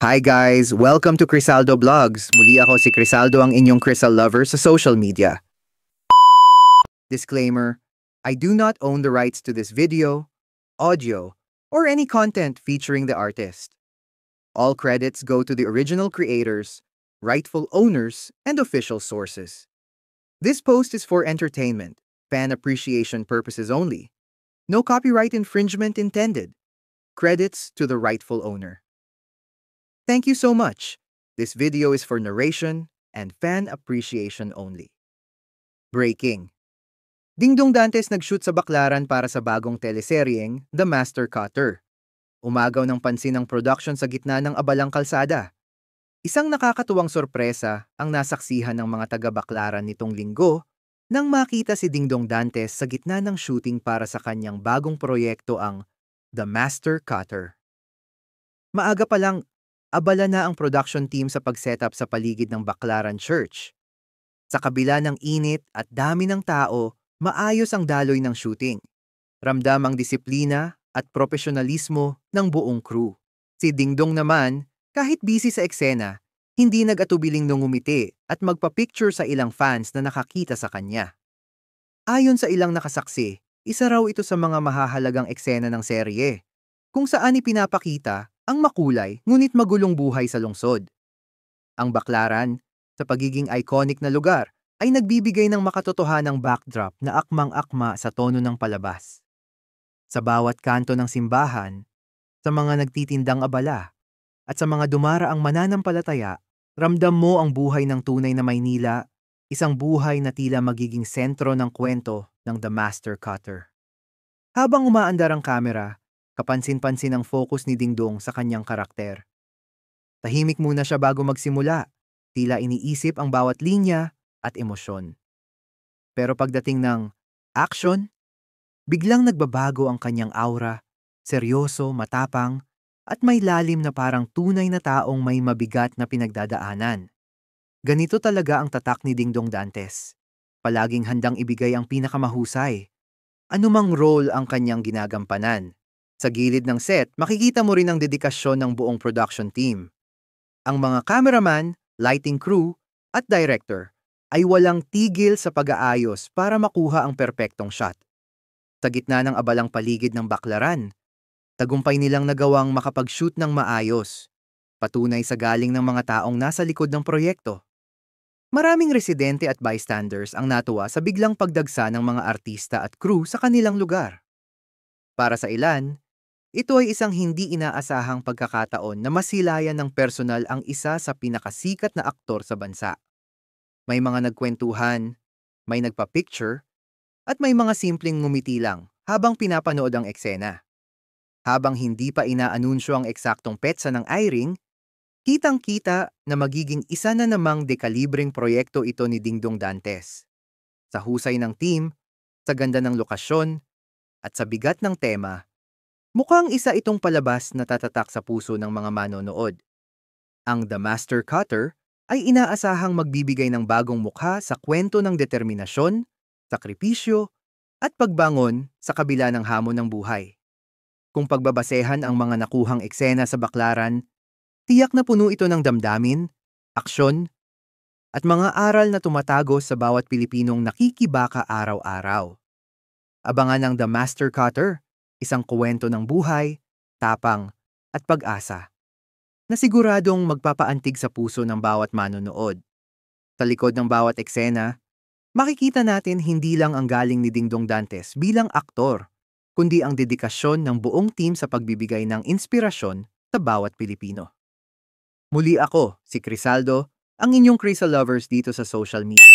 Hi guys! Welcome to Crisaldo Vlogs. Muli ako si Crisaldo, ang inyong Crystal lover sa social media. Disclaimer, I do not own the rights to this video, audio, or any content featuring the artist. All credits go to the original creators, rightful owners, and official sources. This post is for entertainment, fan appreciation purposes only. No copyright infringement intended. Credits to the rightful owner. Thank you so much. This video is for narration and fan appreciation only. Breaking. Dingdong Dantes nag-shoot sa Baclaran para sa bagong teleseryeng The Master Cutter. Umagaw ng pansin ang production sa gitna ng abalang kalsada. Isang nakakatuwang sorpresa ang nasaksihan ng mga taga-Baclaran nitong linggo nang makita si Dingdong Dantes sa gitna ng shooting para sa kanyang bagong proyekto, ang The Master Cutter. Maaga pa lang, abala na ang production team sa pag-setup sa paligid ng Baclaran Church. Sa kabila ng init at dami ng tao, maayos ang daloy ng shooting. Ramdam ang disiplina at profesionalismo ng buong crew. Si Dingdong naman, kahit busy sa eksena, hindi nag-atubiling ngumiti at magpa-picture sa ilang fans na nakakita sa kanya. Ayon sa ilang nakasaksi, isa raw ito sa mga mahahalagang eksena ng serye, kung saan ipinapakita ang makulay ngunit magulong buhay sa lungsod. Ang Baclaran, sa pagiging iconic na lugar, ay nagbibigay ng makatotohanang backdrop na akmang-akma sa tono ng palabas. Sa bawat kanto ng simbahan, sa mga nagtitindang abala, at sa mga dumaraang mananampalataya, ramdam mo ang buhay ng tunay na Maynila, isang buhay na tila magiging sentro ng kwento ng The Master Cutter. Habang umaandar ang kamera, kapansin-pansin ang focus ni Dingdong sa kanyang karakter. Tahimik muna siya bago magsimula, tila iniisip ang bawat linya at emosyon. Pero pagdating ng action, biglang nagbabago ang kanyang aura, seryoso, matapang, at may lalim na parang tunay na taong may mabigat na pinagdadaanan. Ganito talaga ang tatak ni Dingdong Dantes. Palaging handang ibigay ang pinakamahusay. Anumang role ang kanyang ginagampanan. Sa gilid ng set, makikita mo rin ang dedikasyon ng buong production team. Ang mga cameraman, lighting crew, at director ay walang tigil sa pag-aayos para makuha ang perpektong shot. Sa gitna ng abalang paligid ng Baclaran, tagumpay nilang nagawang makapag-shoot ng maayos, patunay sa galing ng mga taong nasa likod ng proyekto. Maraming residente at bystanders ang natuwa sa biglang pagdagsa ng mga artista at crew sa kanilang lugar. Para sa ilan, ito ay isang hindi inaasahang pagkakataon na masilayan ng personal ang isa sa pinakasikat na aktor sa bansa. May mga nagkwentuhan, may nagpa-picture, at may mga simpleng ngumiti lang habang pinapanood ang eksena. Habang hindi pa inaanunsyo ang eksaktong petsa ng airing, kitang-kita na magiging isa na namang dekalibreng proyekto ito ni Dingdong Dantes. Sa husay ng team, sa ganda ng lokasyon, at sa bigat ng tema, mukhang isa itong palabas na tatatak sa puso ng mga manonood. Ang The Master Cutter ay inaasahang magbibigay ng bagong mukha sa kwento ng determinasyon, sakripisyo, at pagbangon sa kabila ng hamon ng buhay. Kung pagbabasehan ang mga nakuhang eksena sa Baclaran, tiyak na puno ito ng damdamin, aksyon, at mga aral na tumatago sa bawat Pilipinong nakikibaka araw-araw. Abangan ang The Master Cutter, isang kuwento ng buhay, tapang, at pag-asa, na siguradong magpapaantig sa puso ng bawat manonood. Sa likod ng bawat eksena, makikita natin hindi lang ang galing ni Dingdong Dantes bilang aktor, kundi ang dedikasyon ng buong team sa pagbibigay ng inspirasyon sa bawat Pilipino. Muli ako, si Crisaldo, ang inyong Crystal lovers dito sa social media.